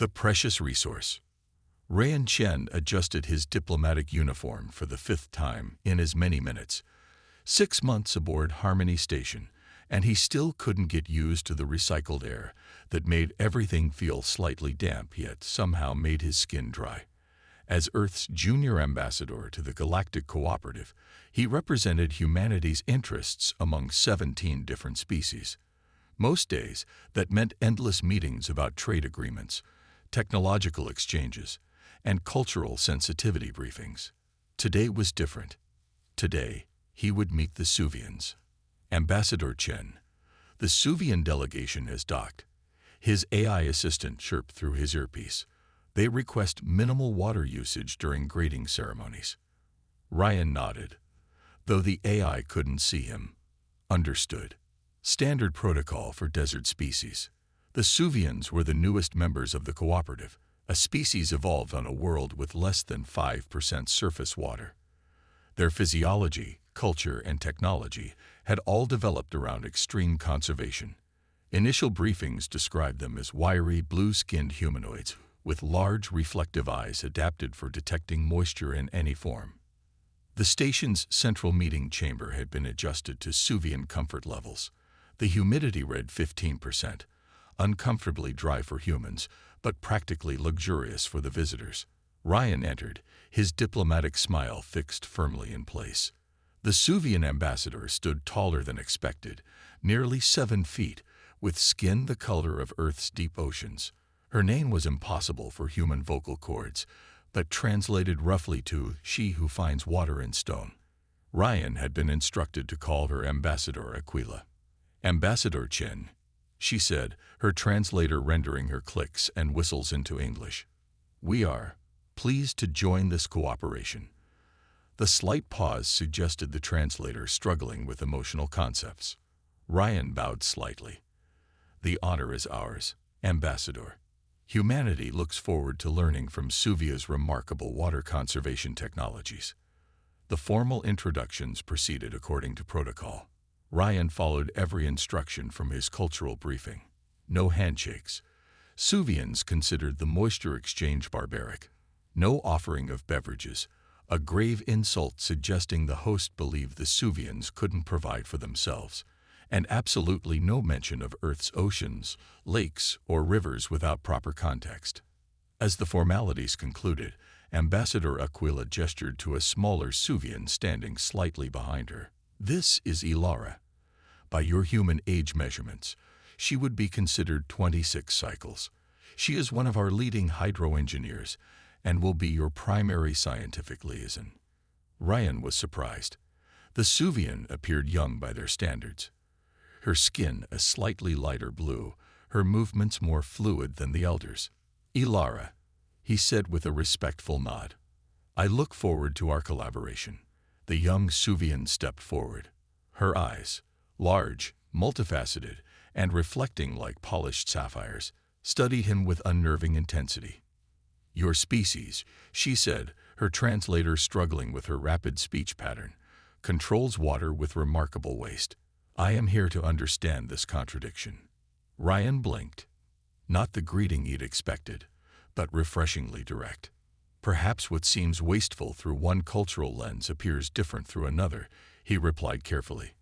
The precious resource. Rayan Chen adjusted his diplomatic uniform for the fifth time in as many minutes. 6 months aboard Harmony Station, and he still couldn't get used to the recycled air that made everything feel slightly damp yet somehow made his skin dry. As Earth's junior ambassador to the Galactic Cooperative, he represented humanity's interests among 17 different species. Most days, that meant endless meetings about trade agreements, technological exchanges, and cultural sensitivity briefings. Today was different. Today, he would meet the Suvians. Ambassador Chen. The Suvian delegation has docked. His AI assistant chirped through his earpiece. They request minimal water usage during grading ceremonies. Rayan nodded, though the AI couldn't see him. Understood. Standard protocol for desert species. The Suvians were the newest members of the cooperative, a species evolved on a world with less than 5% surface water. Their physiology, culture, and technology had all developed around extreme conservation. Initial briefings described them as wiry, blue-skinned humanoids with large reflective eyes adapted for detecting moisture in any form. The station's central meeting chamber had been adjusted to Suvian comfort levels. The humidity read 15%, uncomfortably dry for humans, but practically luxurious for the visitors. Rayan entered, his diplomatic smile fixed firmly in place. The Suvian ambassador stood taller than expected, nearly 7 feet, with skin the color of Earth's deep oceans. Her name was impossible for human vocal cords, but translated roughly to "she who finds water in stone." Rayan had been instructed to call her Ambassador Aquila. "Ambassador Chen," she said, her translator rendering her clicks and whistles into English. "We are pleased to join this cooperation." The slight pause suggested the translator struggling with emotional concepts. Rayan bowed slightly. "The honor is ours, Ambassador. Humanity looks forward to learning from Suvia's remarkable water conservation technologies." The formal introductions proceeded according to protocol. Rayan followed every instruction from his cultural briefing. No handshakes. Suvians considered the moisture exchange barbaric. No offering of beverages, a grave insult suggesting the host believed the Suvians couldn't provide for themselves, and absolutely no mention of Earth's oceans, lakes, or rivers without proper context. As the formalities concluded, Ambassador Aquila gestured to a smaller Suvian standing slightly behind her. "This is Ilara. By your human age measurements, she would be considered 26 cycles. She is one of our leading hydro-engineers and will be your primary scientific liaison." Rayan was surprised. The Suvian appeared young by their standards. Her skin a slightly lighter blue, her movements more fluid than the elders. "Ilara," he said with a respectful nod. "I look forward to our collaboration." The young Suvian stepped forward. Her eyes, large, multifaceted, and reflecting like polished sapphires, studied him with unnerving intensity. "Your species," she said, her translator struggling with her rapid speech pattern, "controls water with remarkable waste. I am here to understand this contradiction." Rayan blinked. Not the greeting he'd expected, but refreshingly direct. "Perhaps what seems wasteful through one cultural lens appears different through another," he replied carefully.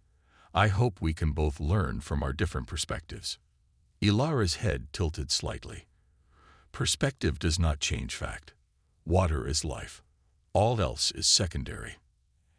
"I hope we can both learn from our different perspectives." Ilara's head tilted slightly. "Perspective does not change fact. Water is life. All else is secondary."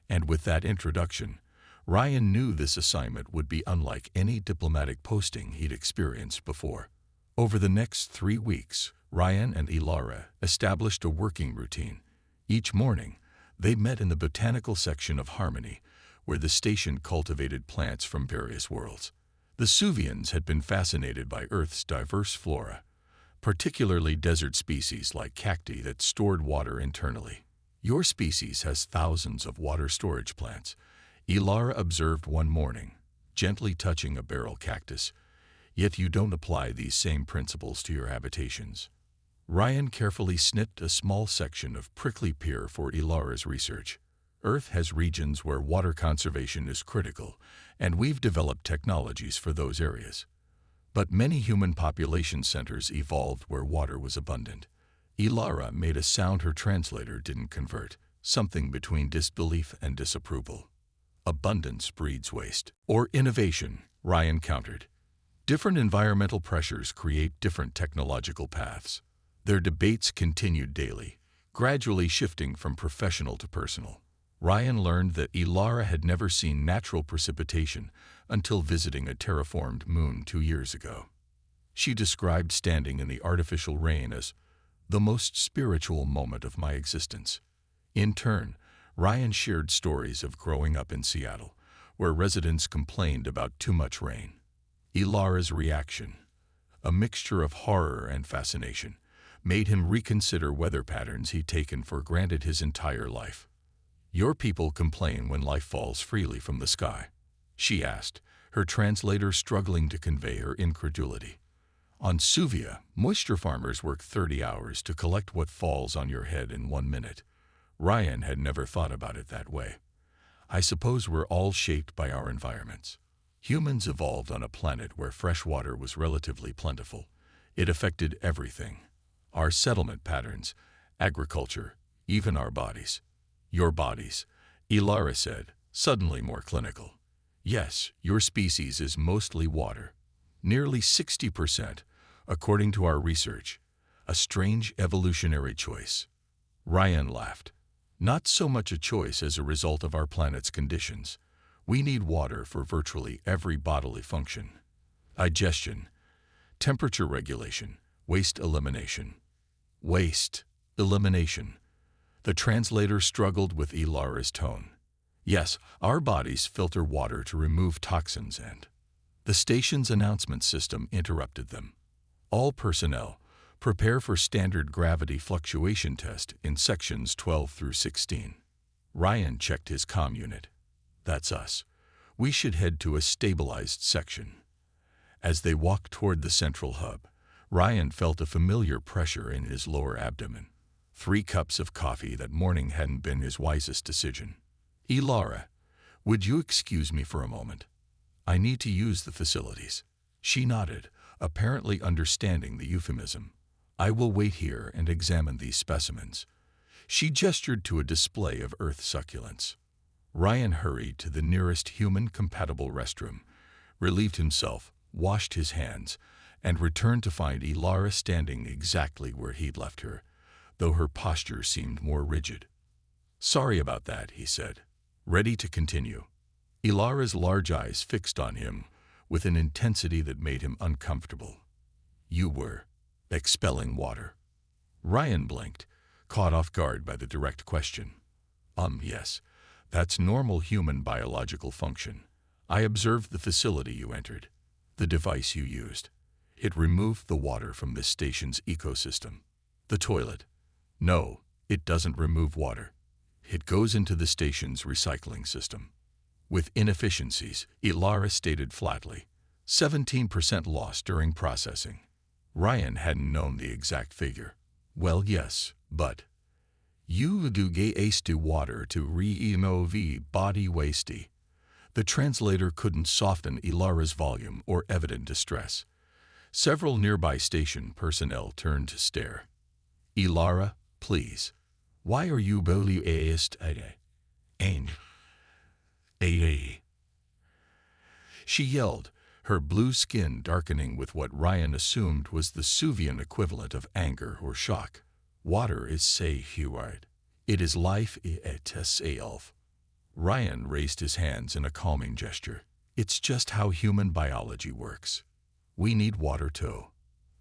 And with that introduction, Rayan knew this assignment would be unlike any diplomatic posting he'd experienced before. Over the next 3 weeks, Rayan and Ilara established a working routine. Each morning, they met in the botanical section of Harmony, where the station cultivated plants from various worlds. The Suvians had been fascinated by Earth's diverse flora, particularly desert species like cacti that stored water internally. "Your species has thousands of water storage plants," Ilara observed one morning, gently touching a barrel cactus, "yet you don't apply these same principles to your habitations." Rayan carefully snipped a small section of prickly pear for Ilara's research. "Earth has regions where water conservation is critical, and we've developed technologies for those areas. But many human population centers evolved where water was abundant. Ilara made a sound her translator didn't convert, something between disbelief and disapproval. Abundance breeds waste. Or innovation, Ryan countered. Different environmental pressures create different technological paths. Their debates continued daily, gradually shifting from professional to personal. Ryan learned that Ilara had never seen natural precipitation until visiting a terraformed moon 2 years ago. She described standing in the artificial rain as the most spiritual moment of my existence. In turn, Ryan shared stories of growing up in Seattle, where residents complained about too much rain. Ilara's reaction, a mixture of horror and fascination, made him reconsider weather patterns he'd taken for granted his entire life. "Your people complain when life falls freely from the sky?" she asked, her translator struggling to convey her incredulity. "On Suvia, moisture farmers work 30 hours to collect what falls on your head in 1 minute." Ryan had never thought about it that way. "I suppose we're all shaped by our environments. Humans evolved on a planet where fresh water was relatively plentiful. It affected everything. Our settlement patterns, agriculture, even our bodies." "Your bodies," Ilara said, suddenly more clinical. "Yes, your species is mostly water. Nearly 60%, according to our research. A strange evolutionary choice." Ryan laughed. "Not so much a choice as a result of our planet's conditions. We need water for virtually every bodily function. Digestion, temperature regulation, waste elimination." Waste elimination. The translator struggled with Ilara's tone. "Yes, our bodies filter water to remove toxins and—" The station's announcement system interrupted them. "All personnel, prepare for standard gravity fluctuation test in sections 12 through 16. Ryan checked his comm unit. "That's us. We should head to a stabilized section." As they walked toward the central hub, Ryan felt a familiar pressure in his lower abdomen. 3 cups of coffee that morning hadn't been his wisest decision. "Ilara, would you excuse me for a moment? I need to use the facilities." She nodded, apparently understanding the euphemism. "I will wait here and examine these specimens." She gestured to a display of earth succulents. Ryan hurried to the nearest human-compatible restroom, relieved himself, washed his hands, and returned to find Ilara standing exactly where he'd left her, though her posture seemed more rigid. "Sorry about that," he said, ready to continue. Ilara's large eyes fixed on him with an intensity that made him uncomfortable. "You were expelling water." Ryan blinked, caught off guard by the direct question. Yes, that's normal human biological function. I observed the facility you entered, the device you used. It removed the water from this station's ecosystem." "The toilet?" "No, it doesn't remove water. It goes into the station's recycling system." With inefficiencies, Ilara stated flatly, 17% loss during processing. Ryan hadn't known the exact figure. "Well, yes, but you do get to water to remove body waste." The translator couldn't soften Ilara's volume or evident distress. Several nearby station personnel turned to stare. "Ilara, please. Why are you bully and she yelled, her blue skin darkening with what Ryan assumed was the Suvian equivalent of anger or shock. "Water is say-huid. It is life itself." Ryan raised his hands in a calming gesture. "It's just how human biology works. We need water too.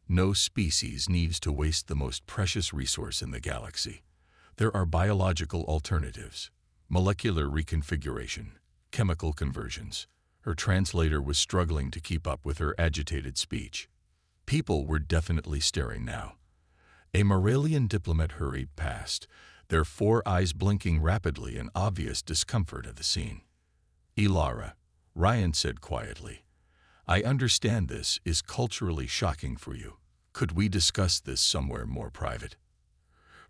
No species needs to waste the most precious resource in the galaxy. There are biological alternatives, molecular reconfiguration, chemical conversions." Her translator was struggling to keep up with her agitated speech. People were definitely staring now. A Moralian diplomat hurried past, their 4 eyes blinking rapidly in obvious discomfort at the scene. "Ilara," Ryan said quietly, "I understand this is culturally shocking for you. Could we discuss this somewhere more private?"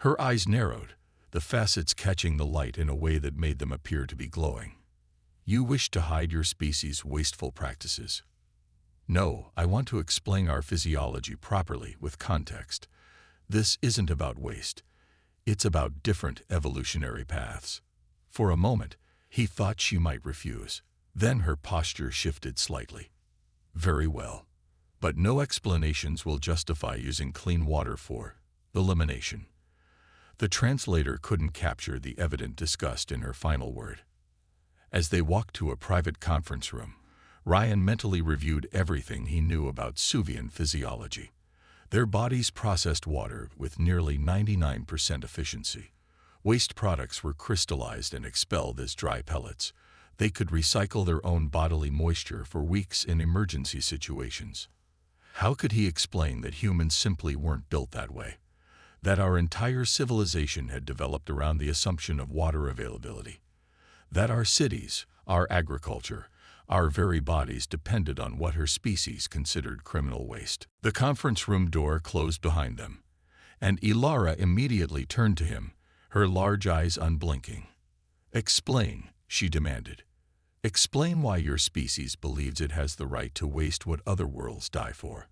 Her eyes narrowed, the facets catching the light in a way that made them appear to be glowing. "You wish to hide your species' wasteful practices?" No, I want to explain our physiology properly with context. This isn't about waste. It's about different evolutionary paths. For a moment, he thought she might refuse. Then her posture shifted slightly. Very well. But no explanations will justify using clean water for elimination. The translator couldn't capture the evident disgust in her final word. As they walked to a private conference room, Ryan mentally reviewed everything he knew about Suvian physiology. Their bodies processed water with nearly 99% efficiency. Waste products were crystallized and expelled as dry pellets. They could recycle their own bodily moisture for weeks in emergency situations. How could he explain that humans simply weren't built that way? That our entire civilization had developed around the assumption of water availability? That our cities, our agriculture, our very bodies depended on what her species considered criminal waste? The conference room door closed behind them, and Ilara immediately turned to him, her large eyes unblinking. "Explain," she demanded. "Explain why your species believes it has the right to waste what other worlds die for."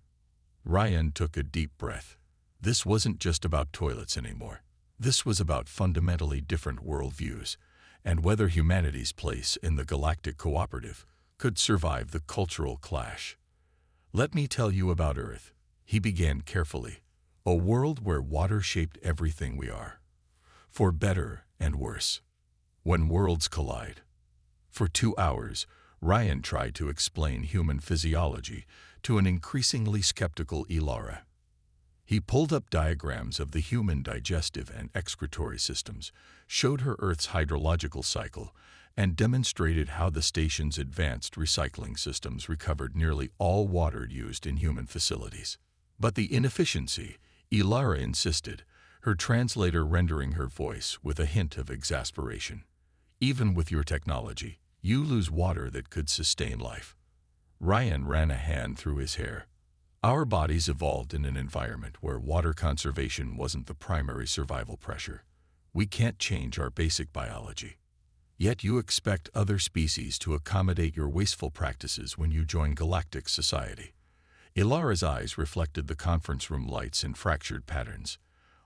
Ryan took a deep breath. This wasn't just about toilets anymore. This was about fundamentally different worldviews, and whether humanity's place in the Galactic Cooperative could survive the cultural clash. "Let me tell you about Earth," he began carefully. "A world where water shaped everything we are. For better and worse. When worlds collide." For 2 hours, Ryan tried to explain human physiology to an increasingly skeptical Ilara. He pulled up diagrams of the human digestive and excretory systems, showed her Earth's hydrological cycle, and demonstrated how the station's advanced recycling systems recovered nearly all water used in human facilities. But the inefficiency, Ilara insisted, her translator rendering her voice with a hint of exasperation. "Even with your technology, you lose water that could sustain life." Ryan ran a hand through his hair. "Our bodies evolved in an environment where water conservation wasn't the primary survival pressure. We can't change our basic biology. Yet you expect other species to accommodate your wasteful practices when you join galactic society." Ilara's eyes reflected the conference room lights in fractured patterns.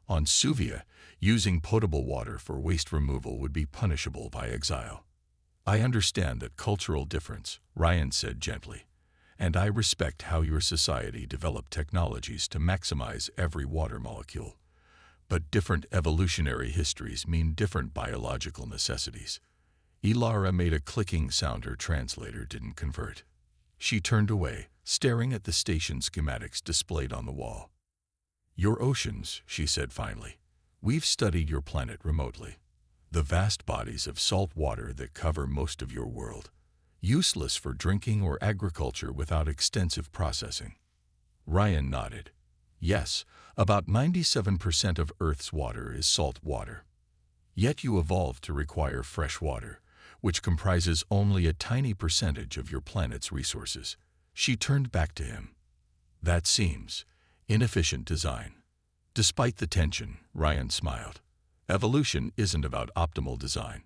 On Suvia, using potable water for waste removal would be punishable by exile. "I understand that cultural difference," Ryan said gently, "and I respect how your society developed technologies to maximize every water molecule. But different evolutionary histories mean different biological necessities." Ilara made a clicking sound her translator didn't convert. She turned away, staring at the station schematics displayed on the wall. "Your oceans," she said finally. "We've studied your planet remotely. The vast bodies of salt water that cover most of your world. Useless for drinking or agriculture without extensive processing." Ryan nodded. "Yes, about 97% of Earth's water is salt water. Yet you evolved to require fresh water, which comprises only a tiny percentage of your planet's resources." She turned back to him. "That seems inefficient design." Despite the tension, Ryan smiled. "Evolution isn't about optimal design.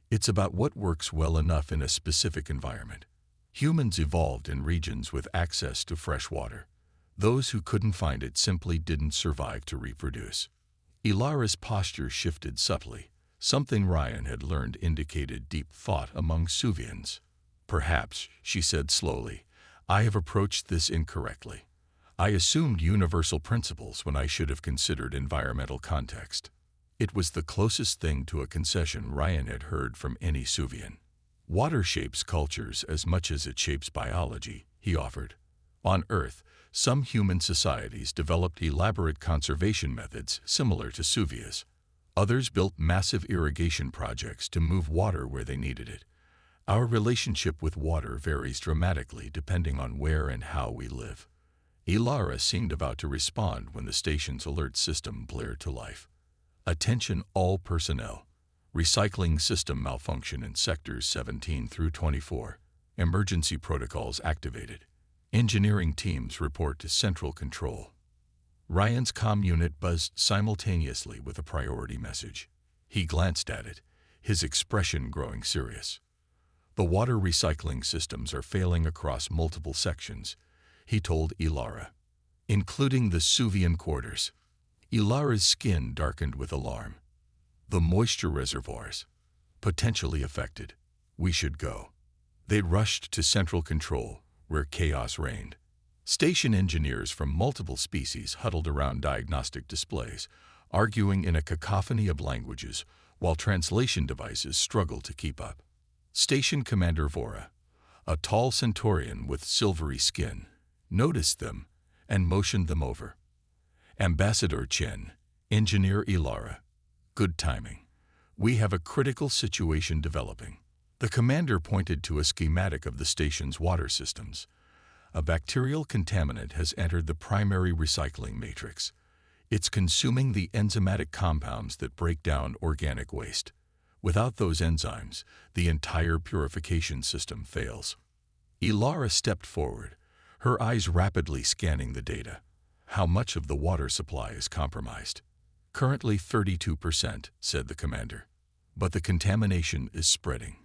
It's about what works well enough in a specific environment. Humans evolved in regions with access to fresh water. Those who couldn't find it simply didn't survive to reproduce." Ilara's posture shifted subtly. Something Ryan had learned indicated deep thought among Suvians. "Perhaps," she said slowly, "I have approached this incorrectly. I assumed universal principles when I should have considered environmental context." It was the closest thing to a concession Ryan had heard from any Suvian. "Water shapes cultures as much as it shapes biology," he offered. "On Earth, some human societies developed elaborate conservation methods similar to Suvia's. Others built massive irrigation projects to move water where they needed it. Our relationship with water varies dramatically depending on where and how we live." Ilara seemed about to respond when the station's alert system blared to life. "Attention all personnel. Recycling system malfunction in sectors 17 through 24. Emergency protocols activated. Engineering teams report to central control." Ryan's comm unit buzzed simultaneously with a priority message. He glanced at it, his expression growing serious. "The water recycling systems are failing across multiple sections. he told Ilara, including the Suvian quarters. Ilara's skin darkened with alarm. The moisture reservoirs. Potentially affected. We should go. They rushed to central control, where chaos reigned. Station engineers from multiple species huddled around diagnostic displays, arguing in a cacophony of languages, while translation devices struggled to keep up. Station Commander Vora, a tall Centaurian with silvery skin, noticed them and motioned them over. Ambassador Chen, Engineer Ilara. Good timing. We have a critical situation developing. The commander pointed to a schematic of the station's water systems. A bacterial contaminant has entered the primary recycling matrix. It's consuming the enzymatic compounds that break down organic waste. Without those enzymes, the entire purification system fails. Ilara stepped forward, her eyes rapidly scanning the data. How much of the water supply is compromised? Currently 32%, said the commander. But the contamination is spreading.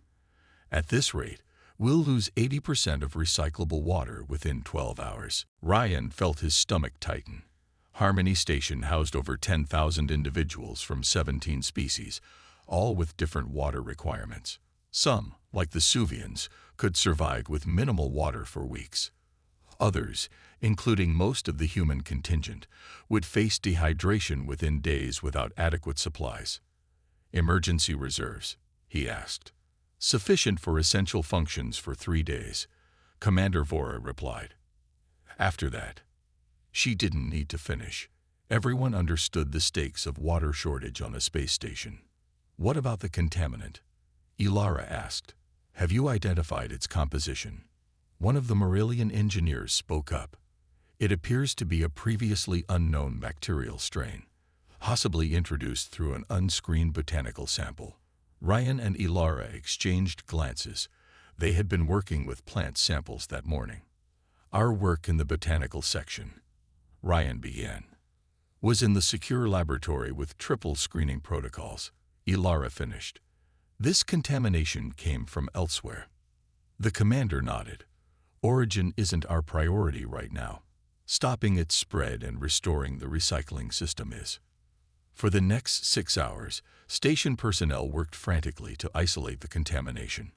At this rate, we'll lose 80% of recyclable water within 12 hours. Ryan felt his stomach tighten. Harmony Station housed over 10,000 individuals from 17 species, all with different water requirements. Some, like the Suvians, could survive with minimal water for weeks. Others, including most of the human contingent, would face dehydration within days without adequate supplies. Emergency reserves, he asked. Sufficient for essential functions for 3 days, Commander Vora replied. After that, she didn't need to finish. Everyone understood the stakes of water shortage on a space station. What about the contaminant? Ilara asked. Have you identified its composition? One of the Marillion engineers spoke up. It appears to be a previously unknown bacterial strain, possibly introduced through an unscreened botanical sample. Ryan and Ilara exchanged glances. They had been working with plant samples that morning. Our work in the botanical section, Ryan began, was in the secure laboratory with triple screening protocols. Ilara finished. This contamination came from elsewhere. The commander nodded. Origin isn't our priority right now. Stopping its spread and restoring the recycling system is. For the next 6 hours, station personnel worked frantically to isolate the contamination.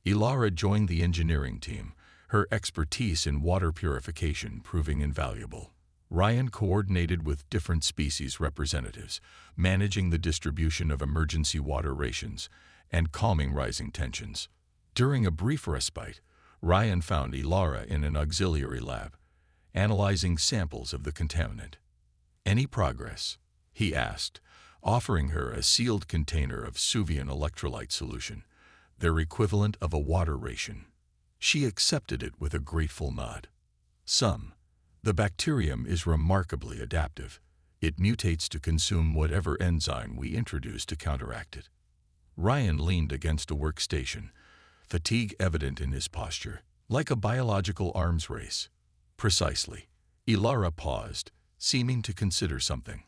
Ilara joined the engineering team, her expertise in water purification proving invaluable. Ryan coordinated with different species representatives, managing the distribution of emergency water rations and calming rising tensions. During a brief respite, Ryan found Ilara in an auxiliary lab, analyzing samples of the contaminant. Any progress? He asked, offering her a sealed container of Suvian electrolyte solution, their equivalent of a water ration. She accepted it with a grateful nod. Some. The bacterium is remarkably adaptive. It mutates to consume whatever enzyme we introduce to counteract it. Ryan leaned against a workstation, fatigue evident in his posture, like a biological arms race. Precisely. Ilara paused, seeming to consider something.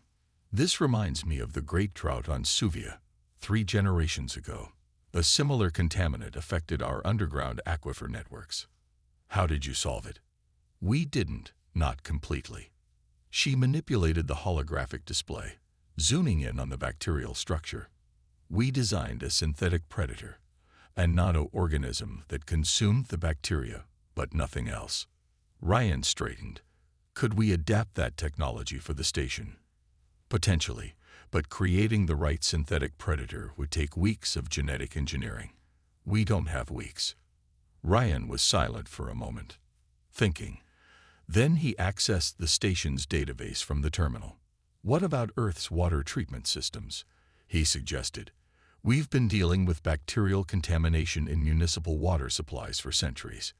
This reminds me of the great drought on Suvia, 3 generations ago. A similar contaminant affected our underground aquifer networks. How did you solve it? We didn't, not completely. She manipulated the holographic display, zooming in on the bacterial structure. We designed a synthetic predator, a nano-organism that consumed the bacteria, but nothing else. Ryan straightened. Could we adapt that technology for the station? Potentially, but creating the right synthetic predator would take weeks of genetic engineering. We don't have weeks. Ryan was silent for a moment, thinking. Then he accessed the station's database from the terminal. What about Earth's water treatment systems? He suggested. We've been dealing with bacterial contamination in municipal water supplies for centuries.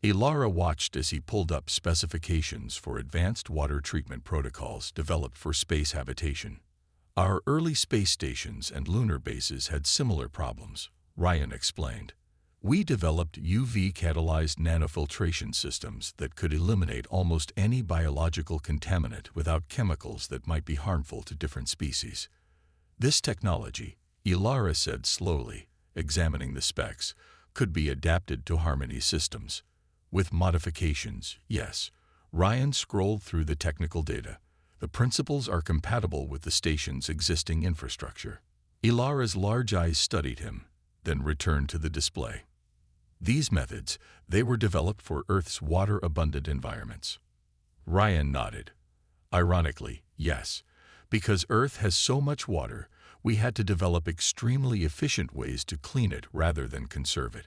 Ilara watched as he pulled up specifications for advanced water treatment protocols developed for space habitation. Our early space stations and lunar bases had similar problems, Ryan explained. We developed UV-catalyzed nanofiltration systems that could eliminate almost any biological contaminant without chemicals that might be harmful to different species. This technology, Ilara said slowly, examining the specs, could be adapted to Harmony systems. With modifications, yes, Ryan scrolled through the technical data. The principles are compatible with the station's existing infrastructure. Ilara's large eyes studied him, then returned to the display. These methods, they were developed for Earth's water-abundant environments. Ryan nodded. Ironically, yes. Because Earth has so much water, we had to develop extremely efficient ways to clean it rather than conserve it.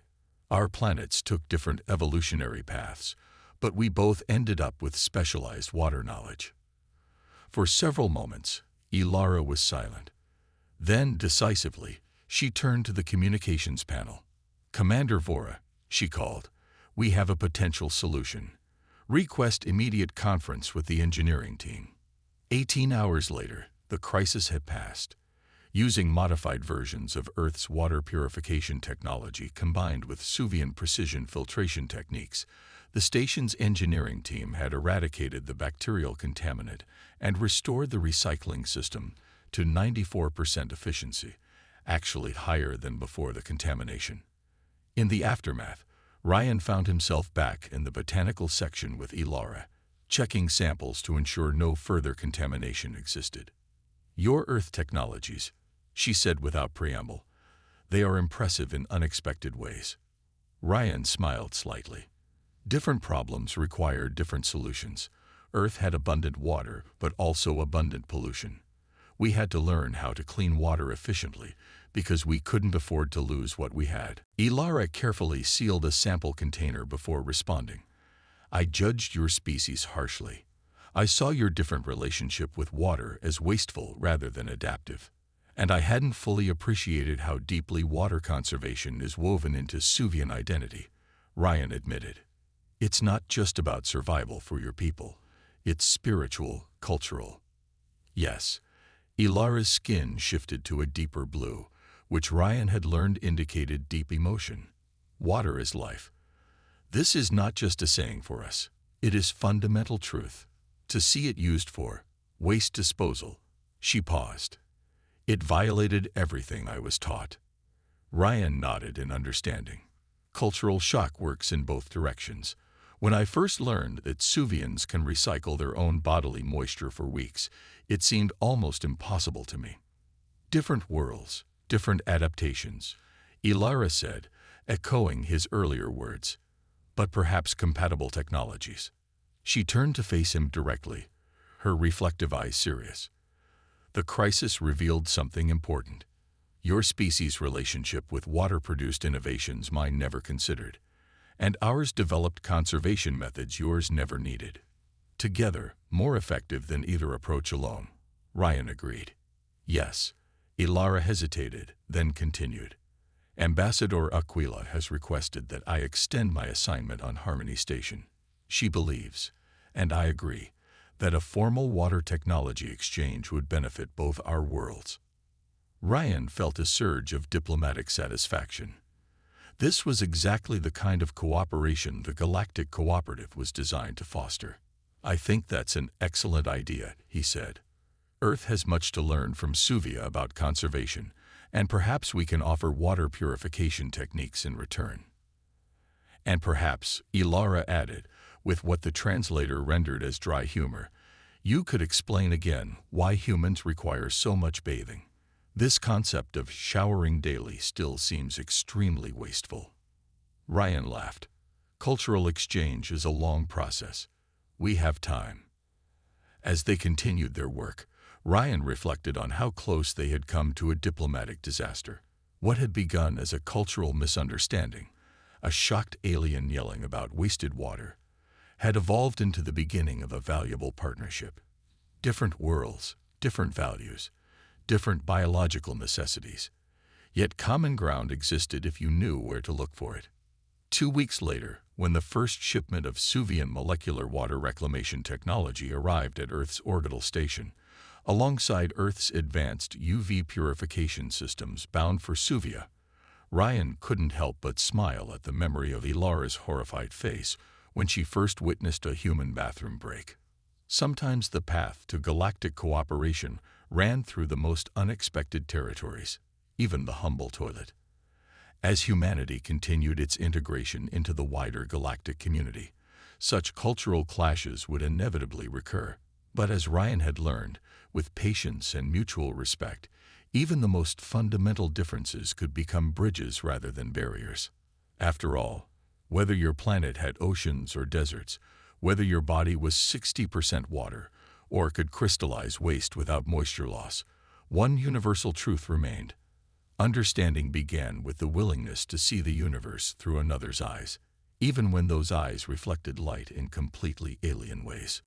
Our planets took different evolutionary paths, but we both ended up with specialized water knowledge. For several moments, Ilara was silent. Then, decisively, she turned to the communications panel. "Commander Vora," she called, "we have a potential solution. Request immediate conference with the engineering team." 18 hours later, the crisis had passed. Using modified versions of Earth's water purification technology combined with Suvian precision filtration techniques, the station's engineering team had eradicated the bacterial contaminant and restored the recycling system to 94% efficiency, actually higher than before the contamination. In the aftermath, Ryan found himself back in the botanical section with Ilara, checking samples to ensure no further contamination existed. "Your Earth technologies," she said without preamble, "they are impressive in unexpected ways." Ryan smiled slightly. Different problems required different solutions. Earth had abundant water, but also abundant pollution. We had to learn how to clean water efficiently because we couldn't afford to lose what we had. Ilara carefully sealed a sample container before responding. "I judged your species harshly. I saw your different relationship with water as wasteful rather than adaptive. And I hadn't fully appreciated how deeply water conservation is woven into Suvian identity," Ryan admitted. "It's not just about survival for your people. It's spiritual, cultural." Yes, Ilara's skin shifted to a deeper blue, which Ryan had learned indicated deep emotion. Water is life. This is not just a saying for us. It is fundamental truth. To see it used for waste disposal, she paused. "It violated everything I was taught." Ryan nodded in understanding. Cultural shock works in both directions. When I first learned that Suvians can recycle their own bodily moisture for weeks, it seemed almost impossible to me. "Different worlds, different adaptations," Ilara said, echoing his earlier words. "But perhaps compatible technologies." She turned to face him directly, her reflective eyes serious. "The crisis revealed something important. Your species' relationship with water-produced innovations mine never considered, and ours developed conservation methods yours never needed. Together, more effective than either approach alone," Ryan agreed. "Yes." Ilara hesitated, then continued. "Ambassador Aquila has requested that I extend my assignment on Harmony Station. She believes, and I agree, that a formal water technology exchange would benefit both our worlds." Ryan felt a surge of diplomatic satisfaction. This was exactly the kind of cooperation the Galactic Cooperative was designed to foster. "I think that's an excellent idea," he said. "Earth has much to learn from Suvia about conservation, and perhaps we can offer water purification techniques in return." "And perhaps," Ilara added, with what the translator rendered as dry humor, "you could explain again why humans require so much bathing. This concept of showering daily still seems extremely wasteful." Ryan laughed. "Cultural exchange is a long process. We have time." As they continued their work, Ryan reflected on how close they had come to a diplomatic disaster. What had begun as a cultural misunderstanding, a shocked alien yelling about wasted water, had evolved into the beginning of a valuable partnership. Different worlds, different values, different biological necessities. Yet common ground existed if you knew where to look for it. 2 weeks later, when the first shipment of Suvian molecular water reclamation technology arrived at Earth's orbital station, alongside Earth's advanced UV purification systems bound for Suvia, Ryan couldn't help but smile at the memory of Ilara's horrified face when she first witnessed a human bathroom break. Sometimes the path to galactic cooperation ran through the most unexpected territories, even the humble toilet. As humanity continued its integration into the wider galactic community, such cultural clashes would inevitably recur. But as Ryan had learned, with patience and mutual respect, even the most fundamental differences could become bridges rather than barriers. After all, whether your planet had oceans or deserts, whether your body was 60% water or could crystallize waste without moisture loss, one universal truth remained. Understanding began with the willingness to see the universe through another's eyes, even when those eyes reflected light in completely alien ways.